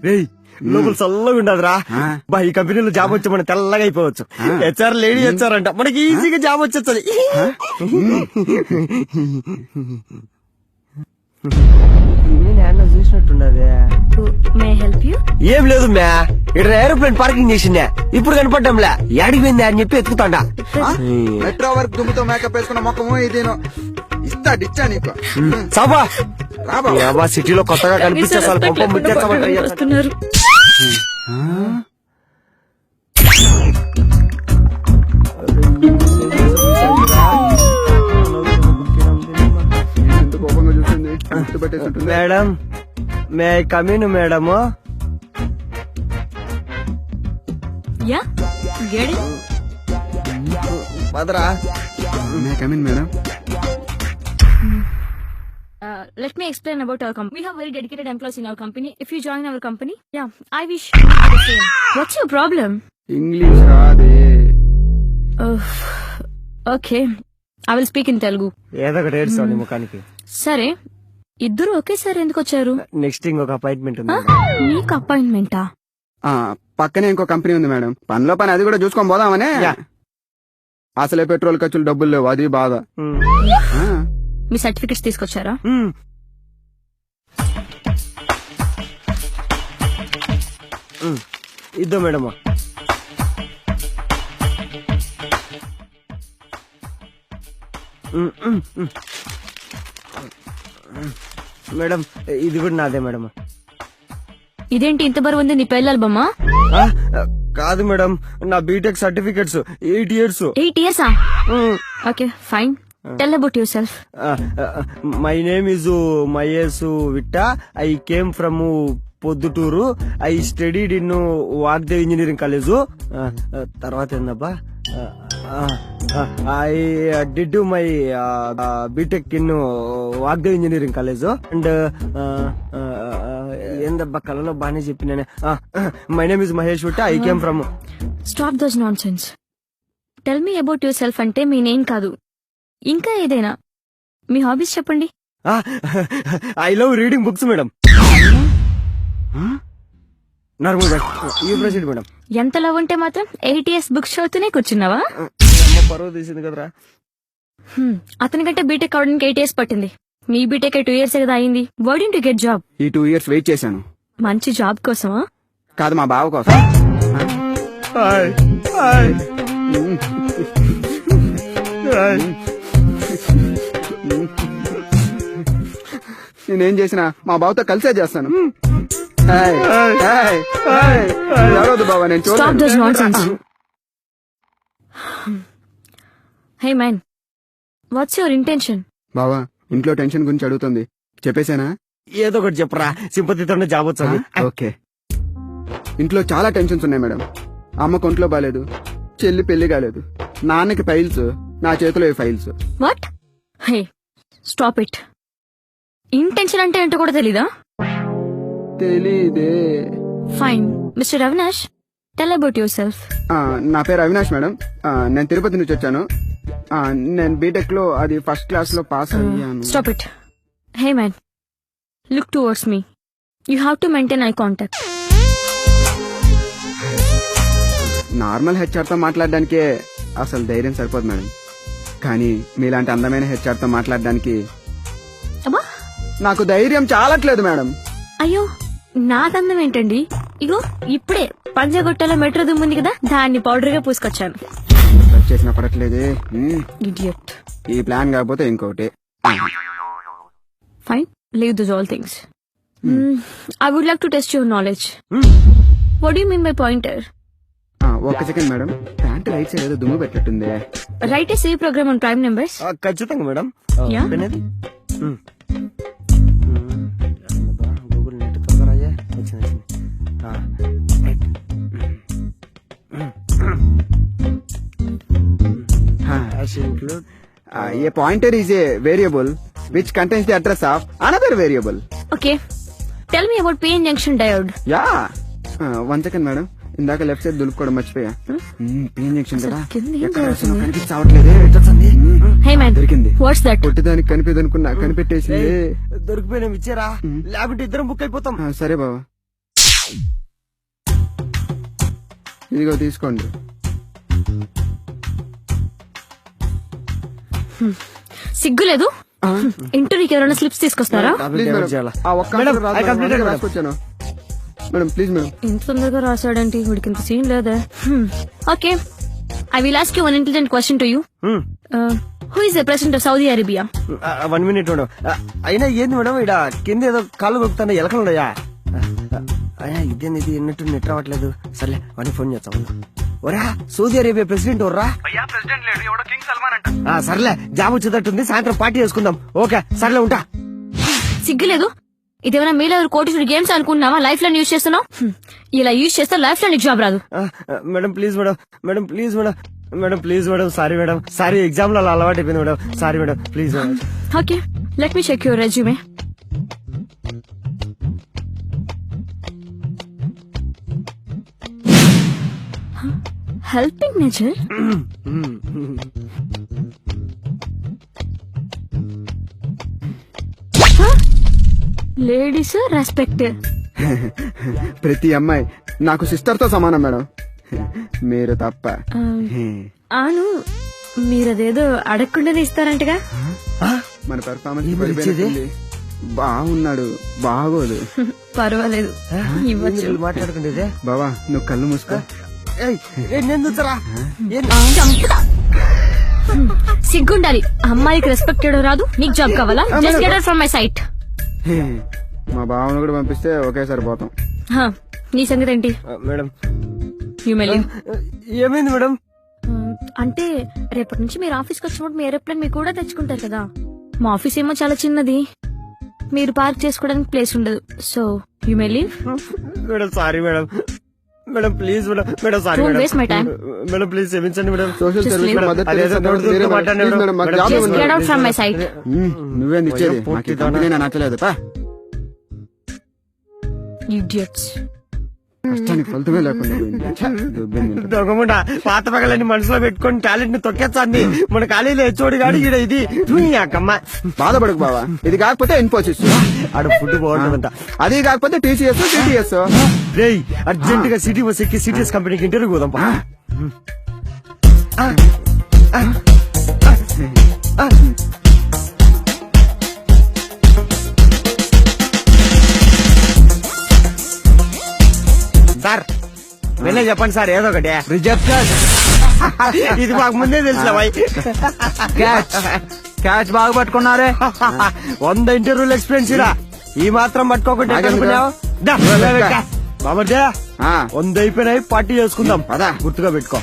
రేయ్ లోపల చల్లగా ఉండదురా బా. ఈ కంపెనీలో జాబ్ వచ్చి మనం తెల్లగా అయిపోవచ్చు. హెచ్ఆర్ లేడీ హెచ్ఆర్ అంట, మనకి ఈజీగా జాబ్ వచ్చేస్తుంది. చూసినట్టుండదే. ఏం లేదు మ్యా, ఇక్కడ ఏరోప్లేన్ పార్కింగ్ చేసిందే, ఇప్పుడు కనపడ్డంలే. యాడికి పోయింది అని చెప్పి ఎత్తుకుతాండా. మెట్రో వర్క్ దుమ్ముతో మేకప్ వేసుకున్న మొక్కము ఇదేనో ఇచ్చా నీకు. సాబా రాబా, సిటీలో కొత్తగా కనిపించే పంపం ముట్టేస్తామంటారు. Madam may come in madam. పదరా. Come in madam. Let me explain about our company. We have very dedicated employees in our company. If you join our company, I wish you do the same. What's your problem? English రాదే. Okay, I will speak in Telugu. ఏదో ఒకటి ఏడుస్తావు ముఖానికి. సరే, ఇద్దరు ఒకేసారి ఎందుకు వచ్చారు? నెక్స్ట్ ఇంకొక అపాయింట్మెంట్ ఉంది. నీకు అపాయింట్మెంటా? పక్కనే ఇంకో కంపెనీ ఉంది మేడం, పనిలో పని అది కూడా చూసుకొని పోదామనే. అసలే పెట్రోల్ ఖర్చులు డబ్బులు లేవు, అది బాధ. మీ సర్టిఫికెట్స్ తీసుకొచ్చారా? ఇద్దో మేడం. మేడం ఇది కూడా నాదే మేడం. ఇదేంటి ఇంత బరువు ఉంది? నీ పెళ్ళాలి బొమ్మ? కాదు మేడం, నా B Tech certificates 8 years. 8 years? Okay fine. Tell about yourself. My name is Mayesu Vitta. I came from Podduturu. I studied in Vagdev Engineering College. తర్వాత ఏందబ్బా, I did my BTech in Vagdev Engineering College. And ఏందబ్బా కళలో బాగానే చెప్పినానే. My name is Mahesh Vitta. I came from. Stop those nonsense. Tell me about yourself అంటే మీ name కాదు, ఇంకా ఏదైనా మీ hobbies చెప్పండి. I love reading books madam. Madam ఎంత love ఉంటే మాత్రం 8 years బుక్స్ చదువుతూనే కూర్చున్నావా? పరువు తీసింది కదరా. అతనికంటే బీటెక్ అవడానికి 8 years పట్టింది. మీ బీటెక్ 2 years కదా అయింది. Why don't you get job? ఈ 2 years వెయిట్ చేశాను. మంచి జాబ్ కోసమా? కాదు, మా బావ కోసం. నేనేం చేసినా మా బావతో కలిసే చేస్తాను. బావా, నేను చూడండి. Hey man, what's your intention? బావా, ఇంట్లో టెన్షన్ గురించి అడుగుతుంది, చెప్పేసేనా? ఏదో ఒకటి చెప్పరా, సింపతితోనే జాబ్ వచ్చాను. ఓకే. ఇంట్లో చాలా టెన్షన్స్ ఉన్నాయి మేడం. అమ్మకు ఒంట్లో బాలేదు, చెల్లి పెళ్లి కాలేదు, నాన్నకి ఫైల్స్, నా చేతిలో files. What? Hey stop it. Intention అంటే ఏంటో కూడా తెలీదా? తెలీదే. Fine. Mister Avinash, tell about your self. నా పేరు అవినాష్ మేడం. నేను తిరుపతి నుంచి వచ్చాను. నేను బీటెక్ లో అది ఫస్ట్ క్లాస్ లో పాస్ అయ్యాను. Stop it. Hey man, look towards me. You have to maintain eye contact. Normal HR తో మాట్లాడడానికే అసలు ధైర్యం సరిపోదు మేడం, కానీ మీలాంటి అందమైన హెచ్ఆర్ తో మాట్లాడడానికి నాకు ధైర్యం చాలట్లేదు మేడం. అయ్యో, నాకందం ఏంటండి? ఇగో ఇప్పుడే పంజాగుట్టలో మెట్రో దుమ్ముంది కదా, దాన్ని పౌడర్ గా పూసుకొచ్చాను. చేసిన పడట్లేదే. ఇడియట్. ఈ ప్లాన్ కాకపోతే ఇంకోటి. Fine, leave this all things. I would like to test your knowledge. What do you mean by pointer? ఒక్క second madam, pant right side ఏదో దుమ్ము పెట్టట్టుంది. Write a save program on prime numbers. ఖచ్చితంగా madam. Google net త్వరగా వచ్చింది. A pointer is a variable which contains the address of another variable. Okay, tell me about PN junction diode. Yeah, one second madam. ఇందాక left side దులుపుకోవడం మర్చిపోయా pain junction కదా కింద ఏం ఎక్కడ రాసానో జరుగుతుంది? కనిపించి చావట్లేదే ఎట్లా వస్తుంది? హే మ్యాన్, దొరికింది. What's that? కొట్టేదానికి కనిపేదనుకున్నా కనిపెట్టేసింది. దొరికిపోయినా ఇచ్చారా లేకుంటే ఇద్దరం బుక్ అయిపోతాం. సరే బావా, ఇదిగో తీసుకోండి. సిగ్గులేదు? ఇంటర్వ్యూకి ఎవరైనా స్లిప్స్ తీసుకొస్తారా? ప్లీజ్ మేడం, ఆ ఒక్క మేడం, ఆన్సర్ రాదు I completed మేడం, మేడం. రాసుకొచ్చాను మేడం. Please madam. ఇంత తొందరగా రాశాడంటే వీడికి ఇంత సీన్ లేదా? Okay, I will ask you one intelligent question to you. Who is the president of Saudi Arabia? 1 minute madam. అయినా ఏంది మేడం ఇడ కింద ఏదో కాళ్ళు కొడుతున్నా ఎలకలు ఉన్నాయా? అయినా ఇదేంది ఇది ఎన్నట్టు నెట్ రావట్లేదు. సర్లే వాడిని ఫోన్ చేస్తాం. ఒరా సౌదీ అరేబియా ప్రెసిడెంట్ ఓర్రా? సర్లే జాబ్ వచ్చేటట్టుంది, సాయంత్రం పార్టీ చేసుకుందాం. ఓకే సర్లే ఉంటా. సిగ్గులేదు? ఇదేమైనా మీలో కోటీశ్వరుడు గేమ్స్ అనుకుంటున్నావా? లైఫ్ లో యూజ్ చేస్తున్నావు. ఇలా యూజ్ చేస్తే లైఫ్ లో నీకు జాబ్ రాదు. Madam please madam, madam please madam, madam please madam, sorry madam, sorry exam లో అలా అలవాటు అయిపోయింది madam, sorry madam please madam. Okay, let me check your resume. Helping nature. Ladies respect. ప్రతి అమ్మాయి నాకు సిస్టర్ తో సమానం మేడం, మీరు తప్ప. అవును, మీరదేదో అడగకుండానే ఇస్తారంటగా. మన పెర్ఫార్మెన్స్ ఏమని ఇచ్చేది? బాగున్నాడు, బాగోదు. పర్వాలేదు, ఇవ్వచ్చు. మాట్లాడుకుంటేదే బావా నువ్వు కళ్ళు మూసుకో. నేను చూస్తారా? చంపుతా. సిగ్గుండాలి. అమ్మాయికి రెస్పెక్ట్ చేయడం రాదు, నీకు జాబ్ కావాలా? Just get out from my sight. మా బావను కూడా పంపిస్తే ఒకేసారి పోతాం. నీ సంగతి ఏంటి? Madam you may leave. ఏమైంది మేడం? అంటే రేపటి నుంచి మీరు ఆఫీస్కి వచ్చినప్పుడు మీ ఏరోప్లేన్ మీకు కూడా తెచ్చుకుంటారు కదా. మా ఆఫీస్ ఏమో చాలా చిన్నది, మీరు పార్క్ చేసుకోవడానికి ప్లేస్ ఉండదు. So you may leave. Madam sorry madam, madam please madam, madam sorry Don't madam, waste my time. Madam please క్షమించండి madam. Social Just service leave. మద్దతు అదేదో చేసే నోటి వేరే దూరం మేడం. మాట్లాడండి ప్లీజ్ మేడం, మాకు మేడం. జాబ్ Just ఇవ్వండి. get out from my sight. నువ్వేంది ఇచ్చేది? నాకు ఈ కంపెనీ నచ్చలేదు. పా Idiots. కష్టానికి ఫలితమే లేకుండా పోయింది. ఛ, దుబ్బింది ఇంత. దొంగముండ పాత పగలని మనసులో పెట్టుకొని టాలెంట్ ని తొక్కేస్తాంది మన కాలేజీలో హెచ్చోడి గాడు ఈడ ఇది అక్కమ్మ. బాధపడకు బావా, ఇది కాకపోతే ఇన్ఫోసిస్, ఆడ ఫుడ్ బాగుంటుందంట. అది కాకపోతే టీసీఎస్ టీటీఎస్. రేయ్ అర్జెంట్ గా సిటీ బస్ ఎక్కి సిటీఎస్ కంపెనీకి ఇంటర్వ్యూ పోదాం. సార్ వెళ్ళే చెప్పండి సార్ ఏదో ఒకటి. రిజెక్ట్ ఇది మాకు ముందే తెలుసు బాయ్. క్యాచ్ బాగా పట్టుకున్నారే. 100 ఇంటర్వ్యూలు ఎక్స్పీరియన్స్ ఇలా ఈ మాత్రం పట్టుకోకుండా బాబర్దే ఆ. 100 అయిపోయినాయి, పార్టీ చేసుకుందాం. పద. గుర్తుగా పెట్టుకో.